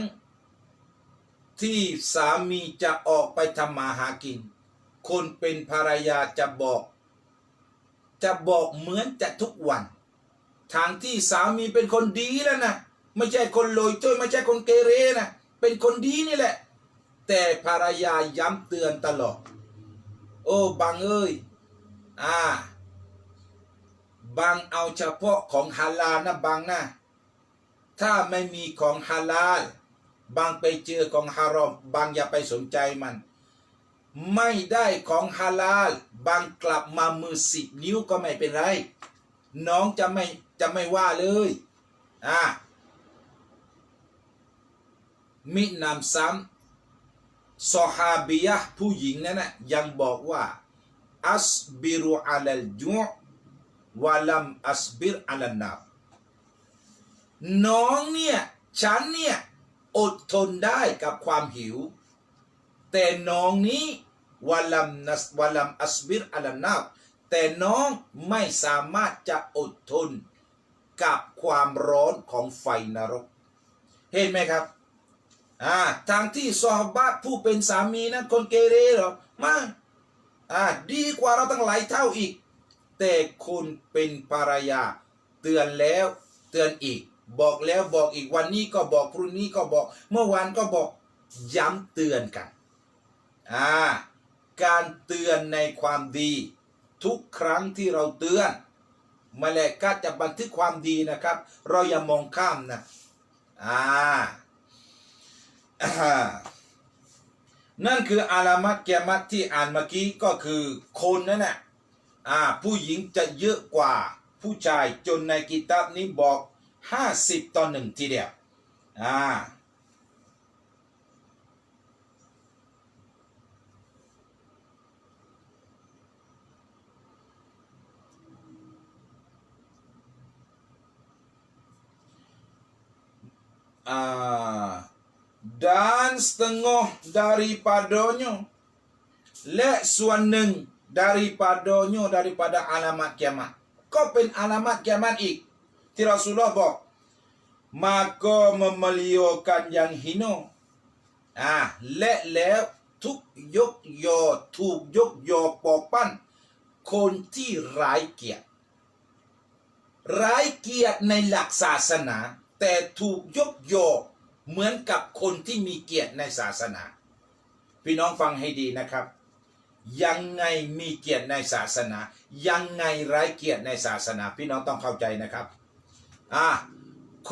ที่สามีจะออกไปทำมาหากินคนเป็นภรรยาจะบอกเหมือนจะทุกวันทางที่สามีเป็นคนดีแล้วนะไม่ใช่คนโลยจ้อยไม่ใช่คนเกเรนะเป็นคนดีนี่แหละแต่ภรรยาย้ำเตือนตลอดโอ้บังเอ้ยบังเอาเฉพาะของฮาลาลนะบังนะถ้าไม่มีของฮาลาลบังไปเจอของฮารอมบังอย่าไปสนใจมันไม่ได้ของฮาลาลบางกลับมามือ10 นิ้วก็ไม่เป็นไรน้องจะไม่ว่าเลยมินำซ้ำซอฮาบียะห์ผู้หญิงนั้นนะยังบอกว่าอัสบิรุอะลัลจุอ์วะลัมอัสบิรอะลันนาน้องเนี่ยฉันเนี่ยอดทนได้กับความหิวแต่น้องนี้วะลัมอัสบิรอะลันนาแต่น้องไม่สามารถจะอดทนกับความร้อนของไฟนรกเห็นไหมครับทางที่ซอฮาบะห์ผู้เป็นสามีนั้นคนเกเรหรอมาดีกว่าเราตั้งหลายเท่าอีกแต่คนเป็นภรรยาเตือนแล้วเตือนอีกบอกแล้วบอกอีกวันนี้ก็บอกพรุ่งนี้ก็บอกเมื่อวานก็บอกย้ำเตือนกันการเตือนในความดีทุกครั้งที่เราเตือนมลาอิกะฮ์จะบันทึกความดีนะครับเราอย่ามองข้ามนะนั่นคืออาลามัตกิยามะฮ์ที่อ่านเมื่อกี้ก็คือคนนั่นแหละผู้หญิงจะเยอะกว่าผู้ชายจนในกิตาบนี้บอก50:1ทีเดียวdan setengah daripadanya และส่วนหนึ่ง daripadanya daripada alamat kiamat ก็เป็นอาลามัตกิยามะฮ์อีกที่รอซูลุลลอฮ์บอก maka memeliharakan yang hina และแล้วถูกยกยอปอปั้นคนที่ร้ายเกียรติ ร้ายเกียรติในหลักศาสนาแต่ถูกยกยอเหมือนกับคนที่มีเกียรติในศาสนาพี่น้องฟังให้ดีนะครับยังไงมีเกียรติในศาสนายังไงไร้เกียรติในศาสนาพี่น้องต้องเข้าใจนะครับ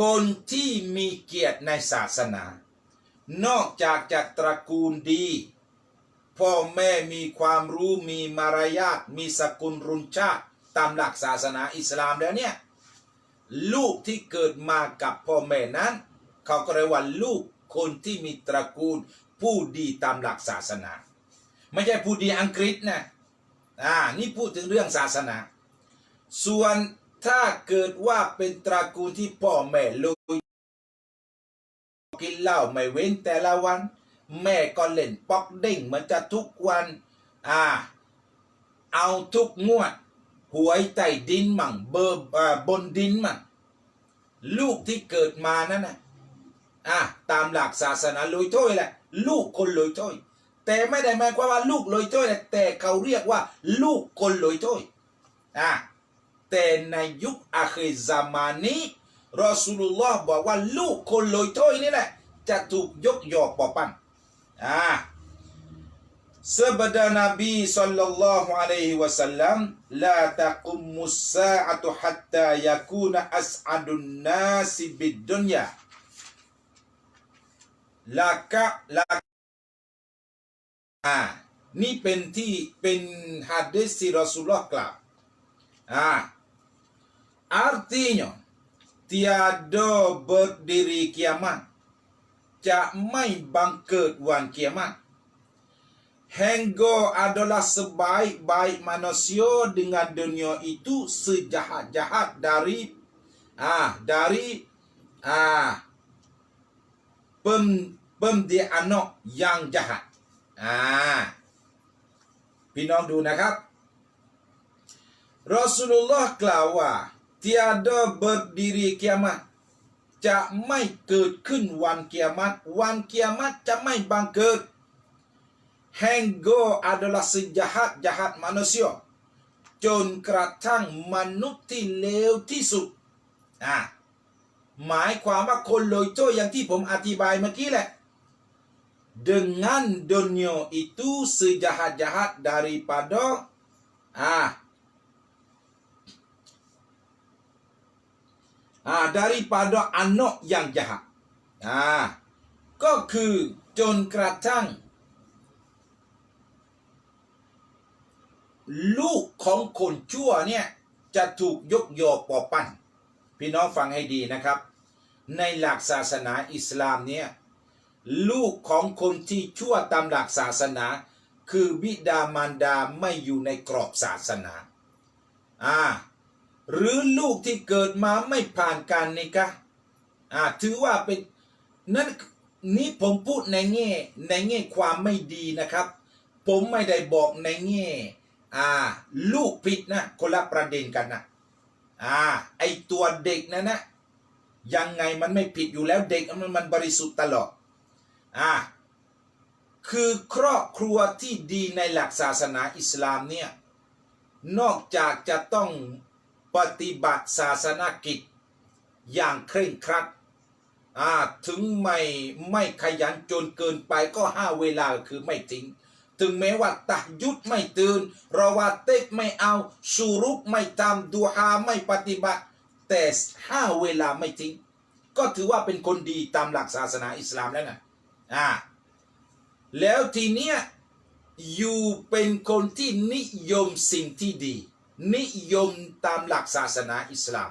คนที่มีเกียรติในศาสนานอกจากตระกูลดีพ่อแม่มีความรู้มีมารยาทมีสกุลรุนชาติตามหลักศาสนาอิสลามแล้วเนี่ยลูกที่เกิดมากับพ่อแม่นั้นเขาก็เรียกว่าลูกคนที่มีตระกูลผู้ดีตามหลักศาสนาไม่ใช่ผู้ดีอังกฤษนะนี่พูดถึงเรื่องศาสนาส่วนถ้าเกิดว่าเป็นตระกูลที่พ่อแม่ลูกกินเหล้าไม่เว้นแต่ละวันแม่ก็เล่นป๊อกเด้งเหมือนจะทุกวันเอาทุกงวดหวยใต้ดินมั่งเบอร์บนดินมั่งลูกที่เกิดมานั่นนะตามหลักศาสนาลอยถ้วยแหละลูกคนลอยถ้วยแต่ไม่ได้หมายความว่าลูกลอยถ้วยแต่เขาเรียกว่าลูกคนลอยถ้วยแต่ในยุคอาคิรซามานี้รอซูลุลลอฮ์บอกว่าลูกคนลอยถ้วยนี่แหละจะถูกยกย่อปอปั้นSabda Nabi sallallahu alaihi wasallam la taqumus sa'atu hatta yakuna as'adun nasi bid dunya laka นี่เป็นหะดีษที่รอซูลุลลอฮ์กล่าวartinya tiada berdiri kiamat จะไม่บังเกิดวันเกียรติHenggo adalah sebaik-baik manusia dengan dunia itu sejahat-jahat dari pemdia anak yang jahat พี่น้องดูนะครับรอซูลุลลอฮ์กล่าวว่า tiada berdiri kiamat จะไม่เกิดขึ้นวันเกียรติจะไม่บังเกิดHenggo adalah sejahat-jahat manusia จนกระทั่งมนุษย์ที่เลวที่สุดหมายความว่าคนลอยโจ้อย่างที่ผมอธิบายเมื่อกี้แหละ dengan dunia itu sejahat-jahat daripada daripada anak yang jahat ก็คือจนกระทั่งลูกของคนชั่วเนี่ยจะถูกยกยอปอปั้นพี่น้องฟังให้ดีนะครับในหลักศาสนาอิสลามเนี่ยลูกของคนที่ชั่วตามหลักศาสนาคือบิดามารดาไม่อยู่ในกรอบศาสนาหรือลูกที่เกิดมาไม่ผ่านการนิกะห์ถือว่าเป็นนั้นนี้ผมพูดในแง่ความไม่ดีนะครับผมไม่ได้บอกในแง่ลูกผิดนะคนละประเด็นกันนะไอตัวเด็กนะยังไงมันไม่ผิดอยู่แล้วเด็กมันบริสุทธิ์ตลอดคือครอบครัวที่ดีในหลักศาสนาอิสลามเนี่ยนอกจากจะต้องปฏิบัติศาสนกิจอย่างเคร่งครัดถึงไม่ขยันจนเกินไปก็5 เวลาคือไม่ทิ้งถึงแม้ว่าตะยุดไม่ตื่นรอวาเตกไม่เอาสูรุกไม่ทำดูอาไม่ปฏิบัติแต่5 เวลาไม่ทิ้งก็ถือว่าเป็นคนดีตามหลักศาสนาอิสลามแล้วนะแล้วทีเนี้ยอยู่เป็นคนที่นิยมสิ่งที่ดีนิยมตามหลักศาสนาอิสลาม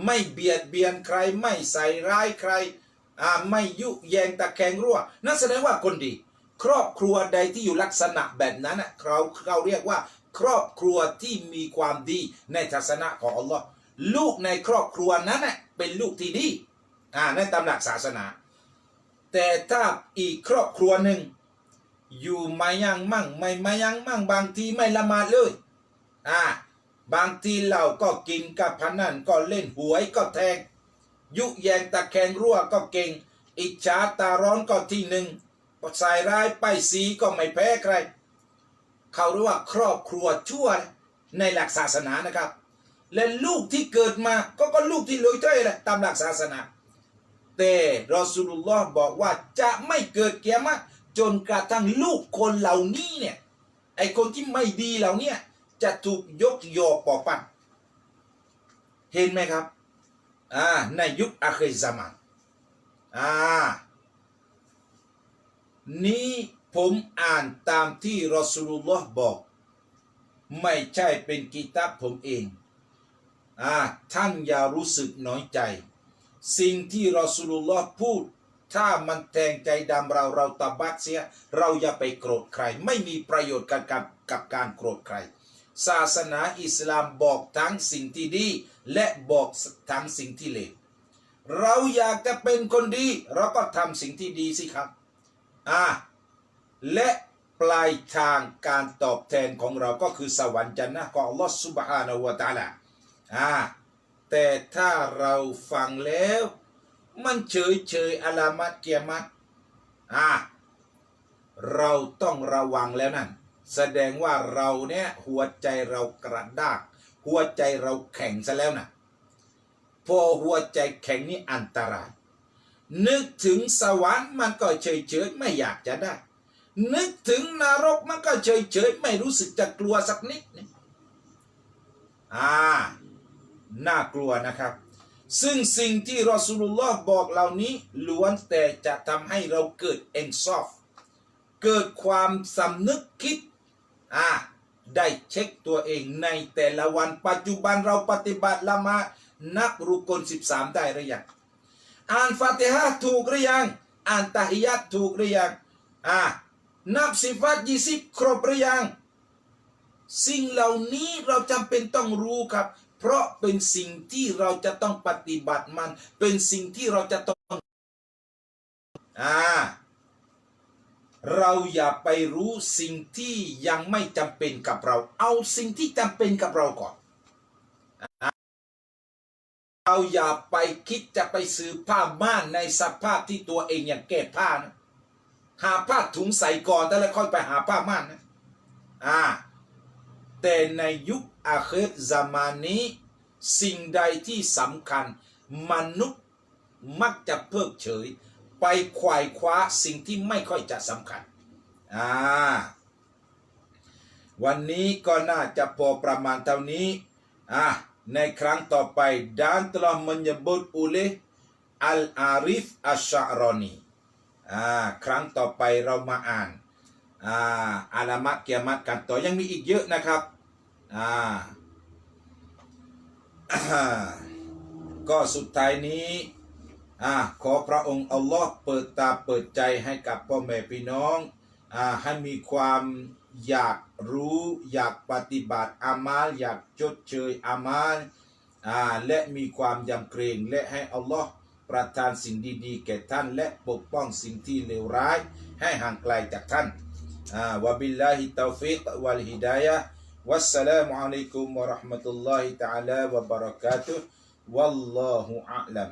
ไม่เบียดเบียนใครไม่ใส่ร้ายใครไม่ยุแยงตะแคงรั่วนั่นแสดงว่าคนดีครอบครัวใดที่อยู่ลักษณะแบบนั้นเขาเรียกว่าครอบครัวที่มีความดีในทัศนะของอัลลอฮ์ลูกในครอบครัวนั้นเป็นลูกที่ดีในตามหลักศาสนาแต่ถ้าอีกครอบครัวหนึ่งอยู่มายังมั่งไม่มายังมั่งบางทีไม่ละหมาดเลยบางทีเราก็กินกับพนันก็เล่นหวยก็แทงยุแยงตะแคงรั่วก็เก่งอิจฉาตาร้อนก็ที่หนึ่งใส่ร้ายป้ายสีก็ไม่แพ้ใครเขาเรียกว่าครอบครัวชั่วในหลักศาสนานะครับ และลูกที่เกิดมาก็ลูกที่ลอยเต้ยแหละตามหลักศาสนาแต่รอซูลุลลอฮ์บอกว่าจะไม่เกิดกิยามะฮ์จนกระทั่งลูกคนเหล่านี้เนี่ยไอคนที่ไม่ดีเหล่านี้จะถูกยกยอปอปั้นเห็นไหมครับในยุคอาคิรซะมานนี้ผมอ่านตามที่รอซูลุลลอฮ์บอกไม่ใช่เป็นกิตาบผมเองท่านอย่ารู้สึกน้อยใจสิ่งที่รอซูลุลลอฮ์พูดถ้ามันแทงใจดำเราตะบัดเสียเราอย่าไปโกรธใครไม่มีประโยชน์กับการโกรธใครศาสนาอิสลามบอกทั้งสิ่งที่ดีและบอกทั้งสิ่งที่เลวเราอยากจะเป็นคนดีเราก็ทำสิ่งที่ดีสิครับและปลายทางการตอบแทนของเราก็คือสวรรค์จันนะห์ของอัลลอฮฺซุบฮานะฮูวะตะอาลาแต่ถ้าเราฟังแล้วมันเฉยอะลามัตกิยามะฮ์เราต้องระวังแล้วนั่นแสดงว่าเราเนี่ยหัวใจเรากระด้างหัวใจเราแข็งซะแล้วนะพอหัวใจแข็งนี่อันตรายนึกถึงสวรรค์มันก็เฉยไม่อยากจะได้นึกถึงนรกมันก็เฉยไม่รู้สึกจะกลัวสักนิดนึงน่ากลัวนะครับซึ่งสิ่งที่รอซูลุลลอฮ์บอกเหล่านี้ล้วนแต่จะทำให้เราเกิดเอนซอฟเกิดความสำนึกคิดได้เช็คตัวเองในแต่ละวันปัจจุบันเราปฏิบัติละหมาดนับรุกล13ได้หรือยังอ่านฟาติฮะห์ถูกหรือยังอ่านตะฮิยัตถูกหรือยังนับซิฟัต20ครบหรือยังสิ่งเหล่านี้เราจำเป็นต้องรู้ครับเพราะเป็นสิ่งที่เราจะต้องปฏิบัติมันเป็นสิ่งที่เราจะต้องเราอย่าไปรู้สิ่งที่ยังไม่จำเป็นกับเราเอาสิ่งที่จำเป็นกับเราก่อนเราอย่าไปคิดจะไปซื้อผ้าม่านในสภาพที่ตัวเองยังแก้ผ้านะหาผ้าถุงใส่ก่อนแล้วค่อยไปหาผ้าม่านนะแต่ในยุคอาคิรซะมานนี้สิ่งใดที่สำคัญมนุษย์มักจะเพิกเฉยไปขวายคว้าสิ่งที่ไม่ค่อยจะสำคัญวันนี้ก็น่าจะพอประมาณเท่านี้ในครั้งต่อไปdan telah menyebut oleh Al-Arif Asy-Sya'raniครั้งต่อไปเรามาอ่านอาลามะกิยามะฮ์กันต่อยังมีอีกเยอะนะครับก็สุดท้ายนี้ขอพระองค์อัลลอฮ์เปิดตาเปิดใจให้กับพ่อแม่พี่น้องให้มีความอยากรู้อยากปฏิบัติอามัลอยากชดเชยอามัลและมีความยำเกรงและให้อัลลอฮ์ประทานสิ่งดีๆแก่ท่านและปกป้องสิ่งที่เลวร้ายให้ห่างไกลจากท่านวะบิลลาฮิตตอฟิกวัลฮิดายะฮ์วัสสลามุอะลัยกุมวะเราะห์มะตุลลอฮิตะอาลาวะบะเราะกาตุฮ์วัลลอฮุอะลัม